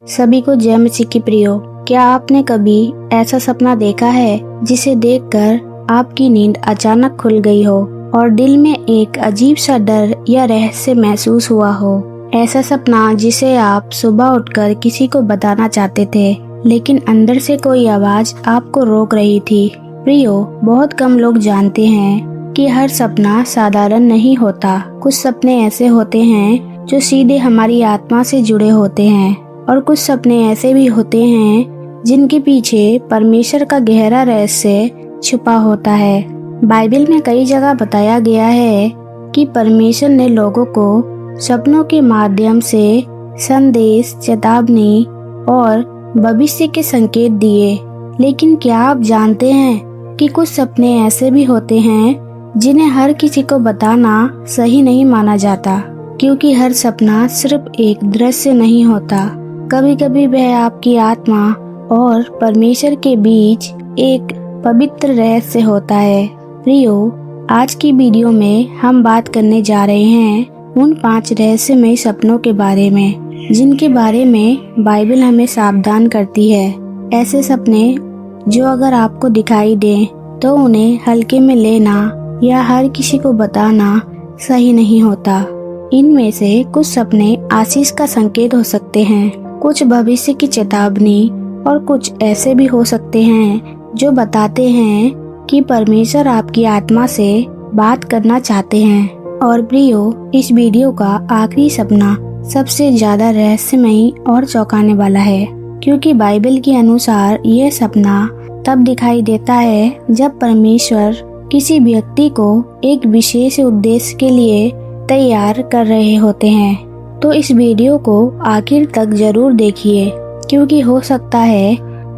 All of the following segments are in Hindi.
सभी को जय मसीह की प्रियो। क्या आपने कभी ऐसा सपना देखा है जिसे देखकर आपकी नींद अचानक खुल गई हो और दिल में एक अजीब सा डर या रहस्य महसूस हुआ हो? ऐसा सपना जिसे आप सुबह उठकर किसी को बताना चाहते थे, लेकिन अंदर से कोई आवाज आपको रोक रही थी। प्रियो, बहुत कम लोग जानते हैं कि हर सपना साधारण नहीं होता। कुछ सपने ऐसे होते हैं जो सीधे हमारी आत्मा से जुड़े होते हैं, और कुछ सपने ऐसे भी होते हैं जिनके पीछे परमेश्वर का गहरा रहस्य छुपा होता है। बाइबल में कई जगह बताया गया है कि परमेश्वर ने लोगों को सपनों के माध्यम से संदेश, चेतावनी और भविष्य के संकेत दिए। लेकिन क्या आप जानते हैं कि कुछ सपने ऐसे भी होते हैं जिन्हें हर किसी को बताना सही नहीं माना जाता, क्योंकि हर सपना सिर्फ एक दृश्य नहीं होता। कभी कभी वह आपकी आत्मा और परमेश्वर के बीच एक पवित्र रहस्य होता है। प्रियो, आज की वीडियो में हम बात करने जा रहे हैं उन 5 रहस्यमय सपनों के बारे में जिनके बारे में बाइबल हमें सावधान करती है। ऐसे सपने जो अगर आपको दिखाई दें तो उन्हें हल्के में लेना या हर किसी को बताना सही नहीं होता। इनमें से कुछ सपने आशीष का संकेत हो सकते हैं, कुछ भविष्य की चेतावनी, और कुछ ऐसे भी हो सकते हैं जो बताते हैं कि परमेश्वर आपकी आत्मा से बात करना चाहते हैं। और प्रियो, इस वीडियो का आखिरी सपना सबसे ज्यादा रहस्यमयी और चौंकाने वाला है, क्योंकि बाइबल के अनुसार यह सपना तब दिखाई देता है जब परमेश्वर किसी व्यक्ति को एक विशेष उद्देश्य के लिए तैयार कर रहे होते हैं। तो इस वीडियो को आखिर तक जरूर देखिए, क्योंकि हो सकता है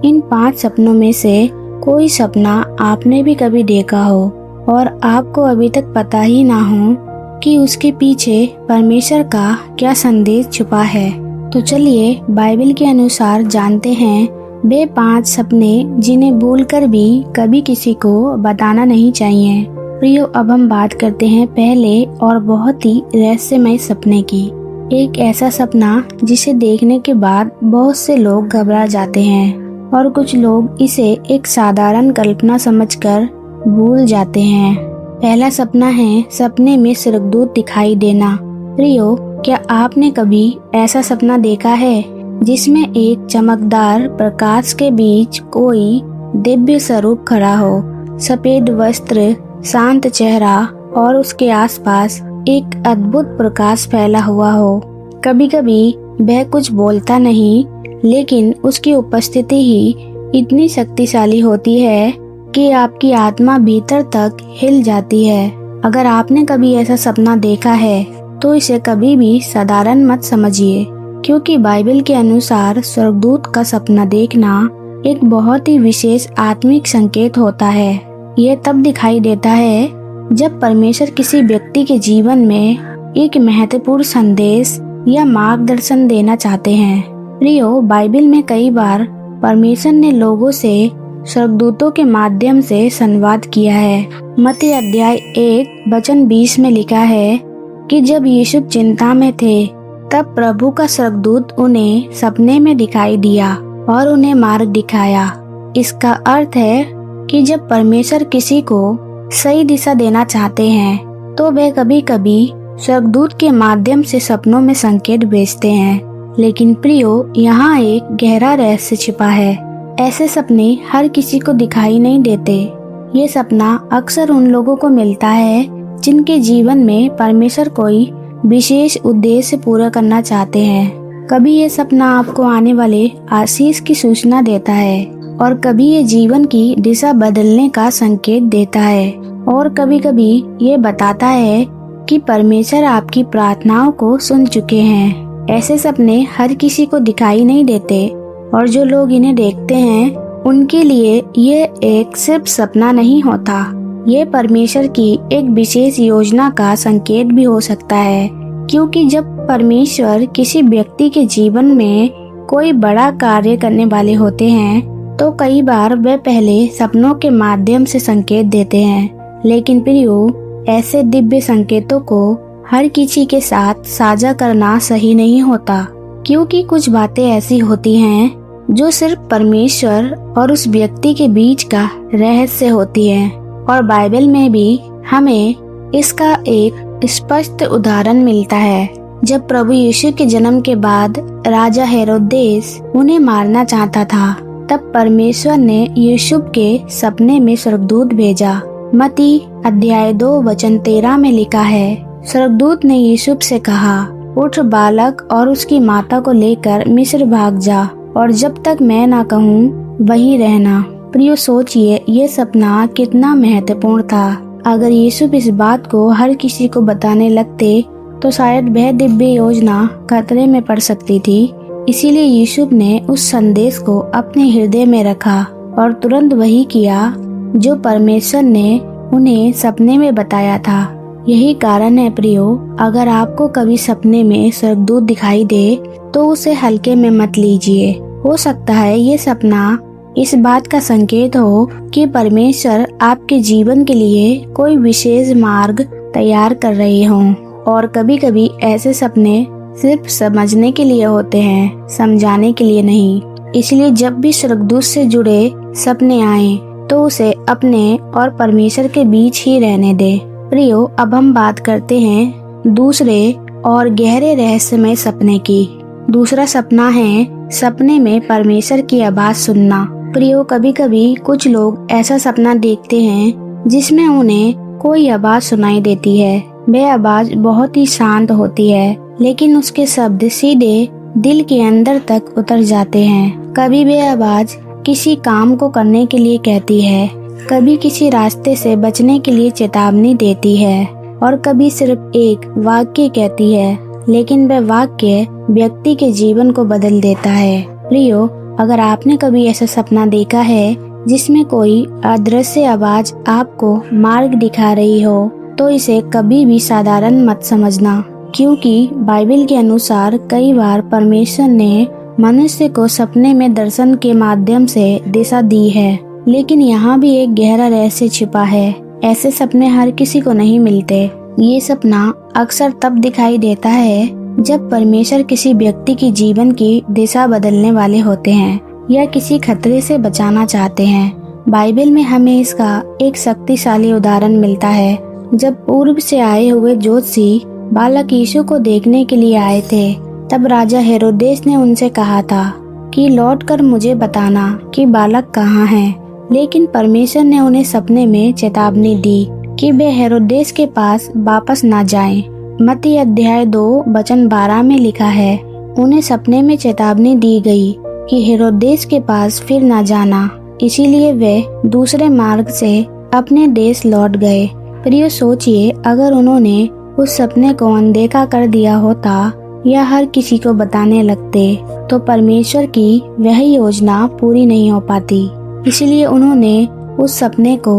इन 5 सपनों में से कोई सपना आपने भी कभी देखा हो और आपको अभी तक पता ही ना हो कि उसके पीछे परमेश्वर का क्या संदेश छुपा है। तो चलिए बाइबल के अनुसार जानते हैं वे 5 सपने जिन्हें भूलकर भी कभी किसी को बताना नहीं चाहिए। प्रियो, अब हम बात करते हैं पहले और बहुत ही रहस्यमय सपने की। एक ऐसा सपना जिसे देखने के बाद बहुत से लोग घबरा जाते हैं और कुछ लोग इसे एक साधारण कल्पना समझकर भूल जाते हैं। पहला सपना है सपने में स्वर्गदूत दिखाई देना। प्रियो, क्या आपने कभी ऐसा सपना देखा है जिसमें एक चमकदार प्रकाश के बीच कोई दिव्य स्वरूप खड़ा हो, सफेद वस्त्र, शांत चेहरा और उसके आसपास एक अद्भुत प्रकाश फैला हुआ हो? कभी कभी वह कुछ बोलता नहीं, लेकिन उसकी उपस्थिति ही इतनी शक्तिशाली होती है कि आपकी आत्मा भीतर तक हिल जाती है। अगर आपने कभी ऐसा सपना देखा है तो इसे कभी भी साधारण मत समझिए, क्योंकि बाइबल के अनुसार स्वर्गदूत का सपना देखना एक बहुत ही विशेष आत्मिक संकेत होता है। यह तब दिखाई देता है जब परमेश्वर किसी व्यक्ति के जीवन में एक महत्वपूर्ण संदेश या मार्गदर्शन देना चाहते हैं। प्रियो, बाइबल में कई बार परमेश्वर ने लोगों से स्वर्गदूतों के माध्यम से संवाद किया है। मत्ती अध्याय 1 वचन 20 में लिखा है कि जब यीशु चिंता में थे तब प्रभु का स्वर्गदूत उन्हें सपने में दिखाई दिया और उन्हें मार्ग दिखाया। इसका अर्थ है कि जब परमेश्वर किसी को सही दिशा देना चाहते हैं तो वे कभी कभी स्वर्गदूत के माध्यम से सपनों में संकेत भेजते हैं। लेकिन प्रियो, यहाँ एक गहरा रहस्य छिपा है। ऐसे सपने हर किसी को दिखाई नहीं देते। ये सपना अक्सर उन लोगों को मिलता है जिनके जीवन में परमेश्वर कोई विशेष उद्देश्य पूरा करना चाहते हैं। कभी ये सपना आपको आने वाले आशीष की सूचना देता है, और कभी ये जीवन की दिशा बदलने का संकेत देता है, और कभी कभी ये बताता है कि परमेश्वर आपकी प्रार्थनाओं को सुन चुके हैं। ऐसे सपने हर किसी को दिखाई नहीं देते, और जो लोग इन्हें देखते हैं उनके लिए ये एक सिर्फ सपना नहीं होता, ये परमेश्वर की एक विशेष योजना का संकेत भी हो सकता है। क्योंकि जब परमेश्वर किसी व्यक्ति के जीवन में कोई बड़ा कार्य करने वाले होते हैं तो कई बार वे पहले सपनों के माध्यम से संकेत देते हैं। लेकिन प्रियो, ऐसे दिव्य संकेतों को हर किसी के साथ साझा करना सही नहीं होता। क्योंकि कुछ बातें ऐसी होती हैं जो सिर्फ परमेश्वर और उस व्यक्ति के बीच का रहस्य होती है। और बाइबल में भी हमें इसका एक स्पष्ट उदाहरण मिलता है। जब प्रभु यीशु के जन्म के बाद राजा हेरोदेस उन्हें मारना चाहता था, तब परमेश्वर ने यूसुफ के सपने में स्वर्गदूत भेजा। मत्ती अध्याय 2 वचन 13 में लिखा है, स्वर्गदूत ने यूसुफ से कहा, उठ बालक और उसकी माता को लेकर मिस्र भाग जा, और जब तक मैं ना कहूँ वहीं रहना। प्रियो, सोचिए ये सपना कितना महत्वपूर्ण था। अगर यूसुफ इस बात को हर किसी को बताने लगते तो शायद वह दिव्य योजना खतरे में पड़ सकती थी। इसीलिए यूसुफ ने उस संदेश को अपने हृदय में रखा और तुरंत वही किया जो परमेश्वर ने उन्हें सपने में बताया था। यही कारण है प्रियो, अगर आपको कभी सपने में स्वर्गदूत दिखाई दे तो उसे हल्के में मत लीजिए। हो सकता है ये सपना इस बात का संकेत हो कि परमेश्वर आपके जीवन के लिए कोई विशेष मार्ग तैयार कर रहे हों। और कभी कभी ऐसे सपने सिर्फ समझने के लिए होते हैं, समझाने के लिए नहीं। इसलिए जब भी स्वर्गदूत से जुड़े सपने आए तो उसे अपने और परमेश्वर के बीच ही रहने दे। प्रियो, अब हम बात करते हैं दूसरे और गहरे रहस्यमय सपने की। दूसरा सपना है सपने में परमेश्वर की आवाज सुनना। प्रियो, कभी कभी कुछ लोग ऐसा सपना देखते हैं जिसमें उन्हें कोई आवाज सुनाई देती है। वह आवाज बहुत ही शांत होती है, लेकिन उसके शब्द सीधे दिल के अंदर तक उतर जाते हैं। कभी वह आवाज किसी काम को करने के लिए कहती है, कभी किसी रास्ते से बचने के लिए चेतावनी देती है, और कभी सिर्फ एक वाक्य कहती है, लेकिन वह वाक्य व्यक्ति के जीवन को बदल देता है। प्रियो, अगर आपने कभी ऐसा सपना देखा है जिसमें कोई अदृश्य आवाज आपको मार्ग दिखा रही हो, तो इसे कभी भी साधारण मत समझना, क्योंकि बाइबल के अनुसार कई बार परमेश्वर ने मनुष्य को सपने में दर्शन के माध्यम से दिशा दी है। लेकिन यहाँ भी एक गहरा रहस्य छिपा है। ऐसे सपने हर किसी को नहीं मिलते। ये सपना अक्सर तब दिखाई देता है जब परमेश्वर किसी व्यक्ति की जीवन की दिशा बदलने वाले होते हैं या किसी खतरे से बचाना चाहते हैं। बाइबल में हमें इसका एक शक्तिशाली उदाहरण मिलता है। जब पूर्व से आए हुए ज्योतिषी बालक यीशु को देखने के लिए आए थे, तब राजा हेरोदेस ने उनसे कहा था कि लौटकर मुझे बताना कि बालक कहाँ है। लेकिन परमेश्वर ने उन्हें सपने में चेतावनी दी कि वे हेरोदेस के पास वापस ना जाएं। मत्ती अध्याय 2 वचन 12 में लिखा है, उन्हें सपने में चेतावनी दी गई कि हेरोदेस के पास फिर ना जाना। इसीलिए वे दूसरे मार्ग से अपने देश लौट गए। प्रिय, सोचिए, अगर उन्होंने उस सपने को अनदेखा कर दिया होता या हर किसी को बताने लगते तो परमेश्वर की वह योजना पूरी नहीं हो पाती। इसलिए उन्होंने उस सपने को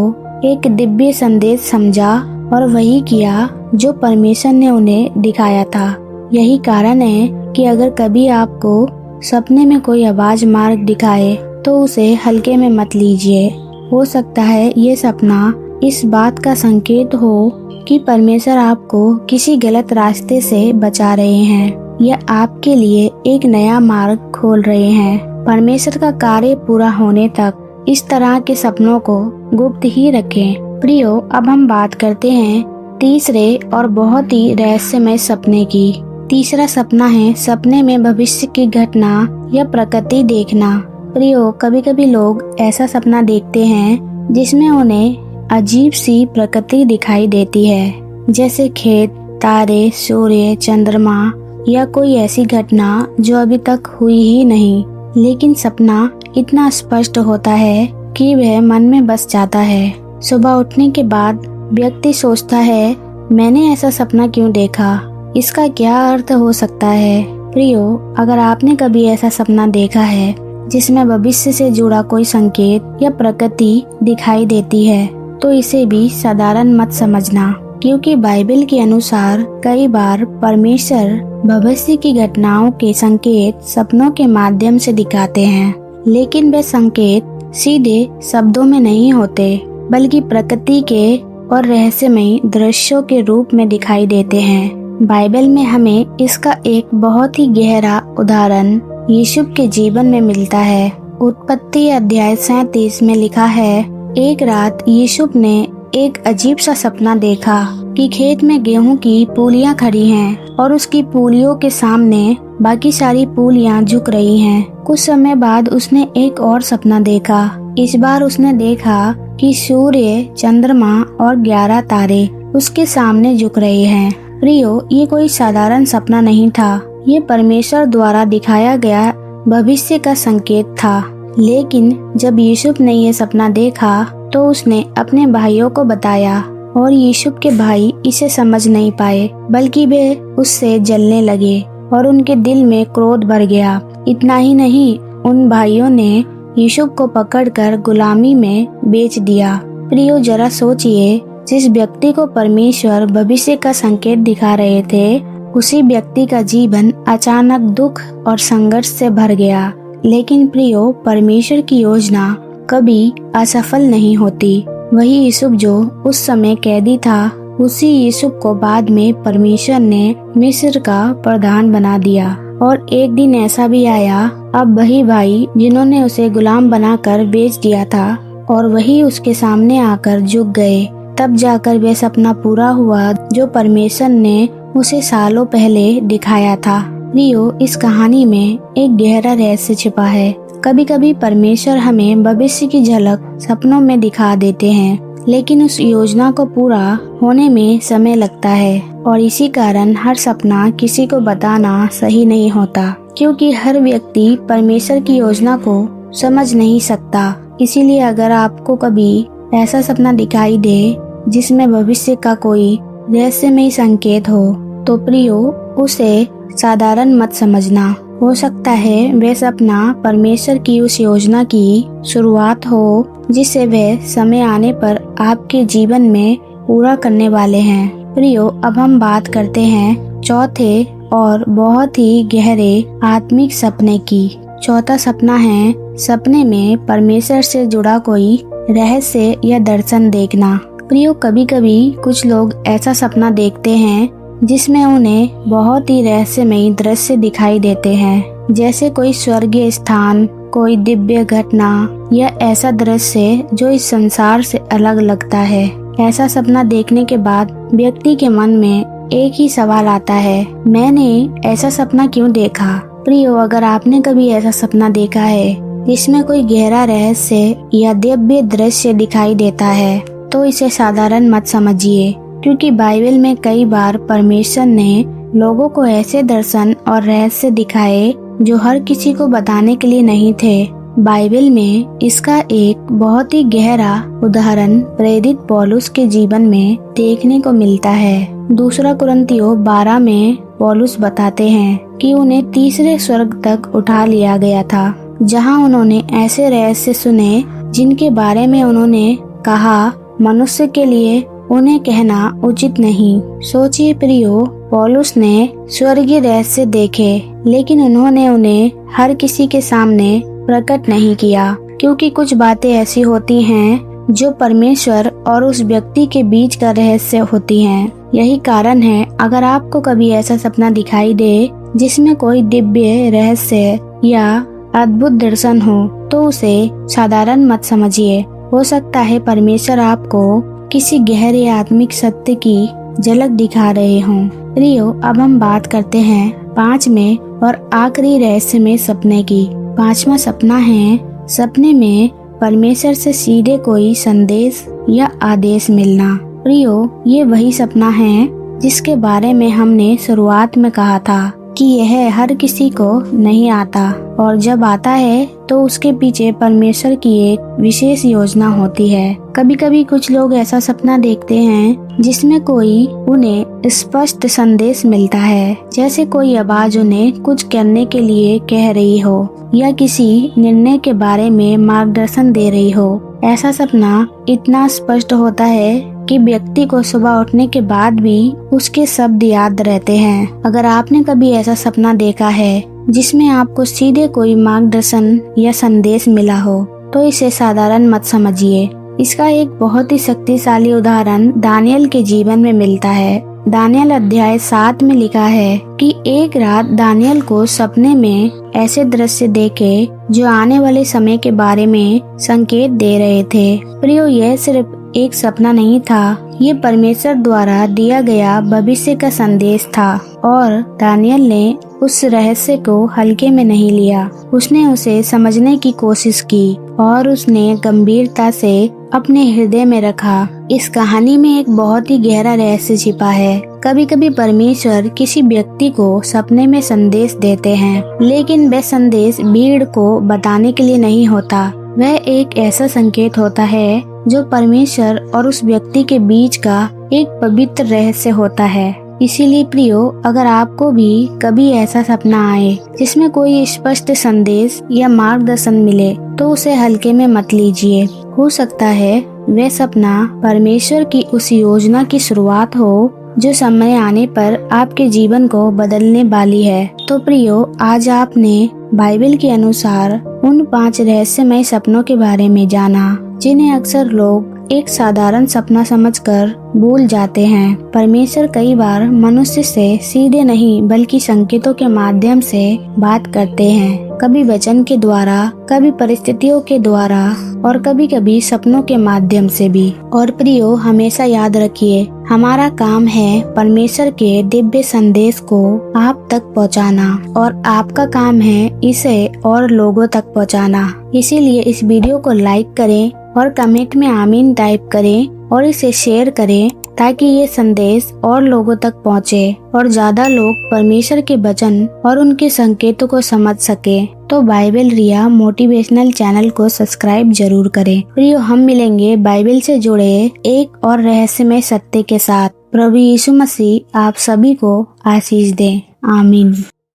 एक दिव्य संदेश समझा और वही किया जो परमेश्वर ने उन्हें दिखाया था। यही कारण है कि अगर कभी आपको सपने में कोई आवाज मार्ग दिखाए तो उसे हल्के में मत लीजिए। हो सकता है ये सपना इस बात का संकेत हो कि परमेश्वर आपको किसी गलत रास्ते से बचा रहे हैं या आपके लिए एक नया मार्ग खोल रहे हैं। परमेश्वर का कार्य पूरा होने तक इस तरह के सपनों को गुप्त ही रखें। प्रियो, अब हम बात करते हैं तीसरे और बहुत ही रहस्यमय सपने की। तीसरा सपना है सपने में भविष्य की घटना या प्रकृति देखना। प्रियो, कभी कभी लोग ऐसा सपना देखते हैं जिसमें उन्हें अजीब सी प्रकृति दिखाई देती है, जैसे खेत, तारे, सूर्य, चंद्रमा या कोई ऐसी घटना जो अभी तक हुई ही नहीं। लेकिन सपना इतना स्पष्ट होता है कि वह मन में बस जाता है। सुबह उठने के बाद व्यक्ति सोचता है, मैंने ऐसा सपना क्यों देखा, इसका क्या अर्थ हो सकता है। प्रियो, अगर आपने कभी ऐसा सपना देखा है जिसमें भविष्य से जुड़ा कोई संकेत या प्रकृति दिखाई देती है, तो इसे भी साधारण मत समझना, क्योंकि बाइबल के अनुसार कई बार परमेश्वर भविष्य की घटनाओं के संकेत सपनों के माध्यम से दिखाते हैं। लेकिन वे संकेत सीधे शब्दों में नहीं होते, बल्कि प्रकृति के और रहस्यमय दृश्यों के रूप में दिखाई देते हैं। बाइबल में हमें इसका एक बहुत ही गहरा उदाहरण यूसुफ के जीवन में मिलता है। उत्पत्ति अध्याय 37 में लिखा है, एक रात यूसुफ ने एक अजीब सा सपना देखा कि खेत में गेहूं की पूलियां खड़ी हैं और उसकी पूलियों के सामने बाकी सारी पूलियां झुक रही हैं। कुछ समय बाद उसने एक और सपना देखा। इस बार उसने देखा कि सूर्य, चंद्रमा और 11 तारे उसके सामने झुक रहे हैं। प्रियो, ये कोई साधारण सपना नहीं था। ये परमेश्वर द्वारा दिखाया गया भविष्य का संकेत था। लेकिन जब यूसुफ ने ये सपना देखा तो उसने अपने भाइयों को बताया और यूसुफ के भाई इसे समझ नहीं पाए, बल्कि वे उससे जलने लगे और उनके दिल में क्रोध भर गया। इतना ही नहीं, उन भाइयों ने यूसुफ को पकड़कर गुलामी में बेच दिया। प्रियो, जरा सोचिए, जिस व्यक्ति को परमेश्वर भविष्य का संकेत दिखा रहे थे, उसी व्यक्ति का जीवन अचानक दुख और संघर्ष से भर गया। लेकिन प्रियो, परमेश्वर की योजना कभी असफल नहीं होती। वही यूसुफ जो उस समय कैदी था, उसी यूसुफ को बाद में परमेश्वर ने मिस्र का प्रधान बना दिया। और एक दिन ऐसा भी आया, अब वही भाई जिन्होंने उसे गुलाम बनाकर बेच दिया था और वही उसके सामने आकर झुक गए। तब जाकर वह सपना पूरा हुआ जो परमेश्वर ने उसे सालों पहले दिखाया था। प्रियो, इस कहानी में एक गहरा रहस्य छिपा है। कभी कभी परमेश्वर हमें भविष्य की झलक सपनों में दिखा देते हैं, लेकिन उस योजना को पूरा होने में समय लगता है। और इसी कारण हर सपना किसी को बताना सही नहीं होता, क्योंकि हर व्यक्ति परमेश्वर की योजना को समझ नहीं सकता। इसीलिए अगर आपको कभी ऐसा सपना दिखाई दे जिसमें भविष्य का कोई रहस्यमय संकेत हो, तो प्रियो, उसे साधारण मत समझना। हो सकता है वह सपना परमेश्वर की उस योजना की शुरुआत हो जिसे वह समय आने पर आपके जीवन में पूरा करने वाले हैं। प्रियो, अब हम बात करते हैं चौथे और बहुत ही गहरे आत्मिक सपने की। चौथा सपना है सपने में परमेश्वर से जुड़ा कोई रहस्य या दर्शन देखना। प्रियो, कभी कभी कुछ लोग ऐसा सपना देखते हैं जिसमें उन्हें बहुत ही रहस्यमयी दृश्य दिखाई देते हैं, जैसे कोई स्वर्गीय स्थान, कोई दिव्य घटना या ऐसा दृश्य जो इस संसार से अलग लगता है। ऐसा सपना देखने के बाद व्यक्ति के मन में एक ही सवाल आता है, मैंने ऐसा सपना क्यों देखा? प्रियो, अगर आपने कभी ऐसा सपना देखा है जिसमें कोई गहरा रहस्य या दिव्य दृश्य दिखाई देता है, तो इसे साधारण मत समझिए, क्योंकि बाइबल में कई बार परमेश्वर ने लोगों को ऐसे दर्शन और रहस्य दिखाए जो हर किसी को बताने के लिए नहीं थे। बाइबल में इसका एक बहुत ही गहरा उदाहरण प्रेरित पौलुस के जीवन में देखने को मिलता है। दूसरा कुरिन्थियों 12 में पौलुस बताते हैं कि उन्हें तीसरे स्वर्ग तक उठा लिया गया था, जहां उन्होंने ऐसे रहस्य सुने जिनके बारे में उन्होंने कहा मनुष्य के लिए उन्हें कहना उचित नहीं। सोचिए प्रियो, पौलुस ने स्वर्गीय रहस्य देखे, लेकिन उन्होंने उन्हें हर किसी के सामने प्रकट नहीं किया, क्योंकि कुछ बातें ऐसी होती हैं जो परमेश्वर और उस व्यक्ति के बीच का रहस्य होती हैं। यही कारण है, अगर आपको कभी ऐसा सपना दिखाई दे जिसमें कोई दिव्य रहस्य या अद्भुत दर्शन हो, तो उसे साधारण मत समझिए। हो सकता है परमेश्वर आपको किसी गहरे आत्मिक सत्य की झलक दिखा रहे हों। प्रियो, अब हम बात करते हैं 5वें और आखिरी रहस्यमय सपने की। 5वां सपना है सपने में परमेश्वर से सीधे कोई संदेश या आदेश मिलना। प्रियो, ये वही सपना है जिसके बारे में हमने शुरुआत में कहा था कि यह हर किसी को नहीं आता, और जब आता है तो उसके पीछे परमेश्वर की एक विशेष योजना होती है। कभी कभी कुछ लोग ऐसा सपना देखते हैं जिसमें कोई उन्हें स्पष्ट संदेश मिलता है, जैसे कोई आवाज उन्हें कुछ करने के लिए कह रही हो या किसी निर्णय के बारे में मार्गदर्शन दे रही हो। ऐसा सपना इतना स्पष्ट होता है कि व्यक्ति को सुबह उठने के बाद भी उसके शब्द याद रहते हैं। अगर आपने कभी ऐसा सपना देखा है जिसमें आपको सीधे कोई मार्गदर्शन या संदेश मिला हो, तो इसे साधारण मत समझिए। इसका एक बहुत ही शक्तिशाली उदाहरण दानियल के जीवन में मिलता है। दानियल अध्याय 7 में लिखा है कि एक रात दानियल को सपने में ऐसे दृश्य देखे जो आने वाले समय के बारे में संकेत दे रहे थे। प्रियो, यह सिर्फ एक सपना नहीं था, ये परमेश्वर द्वारा दिया गया भविष्य का संदेश था और दानियल ने उस रहस्य को हल्के में नहीं लिया। उसने उसे समझने की कोशिश की और उसने गंभीरता से अपने हृदय में रखा। इस कहानी में एक बहुत ही गहरा रहस्य छिपा है। कभी कभी परमेश्वर किसी व्यक्ति को सपने में संदेश देते हैं, लेकिन वह संदेश भीड़ को बताने के लिए नहीं होता। वह एक ऐसा संकेत होता है जो परमेश्वर और उस व्यक्ति के बीच का एक पवित्र रहस्य होता है। इसीलिए प्रियो, अगर आपको भी कभी ऐसा सपना आए जिसमें कोई स्पष्ट संदेश या मार्गदर्शन मिले, तो उसे हल्के में मत लीजिए। हो सकता है वह सपना परमेश्वर की उस योजना की शुरुआत हो जो समय आने पर आपके जीवन को बदलने वाली है। तो प्रियो, आज आपने बाइबल के अनुसार उन 5 रहस्यमय सपनों के बारे में जाना जिन्हें अक्सर लोग एक साधारण सपना समझकर भूल जाते हैं। परमेश्वर कई बार मनुष्य से सीधे नहीं बल्कि संकेतों के माध्यम से बात करते हैं, कभी वचन के द्वारा, कभी परिस्थितियों के द्वारा और कभी कभी सपनों के माध्यम से भी। और प्रियो, हमेशा याद रखिए, हमारा काम है परमेश्वर के दिव्य संदेश को आप तक पहुंचाना और आपका काम है इसे और लोगों तक पहुंचाना। इसीलिए इस वीडियो को लाइक करें और कमेंट में आमीन टाइप करें और इसे शेयर करें ताकि ये संदेश और लोगों तक पहुंचे और ज्यादा लोग परमेश्वर के वचन और उनके संकेतों को समझ सके। तो बाइबल रिया मोटिवेशनल चैनल को सब्सक्राइब जरूर करें। प्रियो, हम मिलेंगे बाइबल से जुड़े एक और रहस्यमय सत्य के साथ। प्रभु यीशु मसीह आप सभी को आशीष दें। आमीन।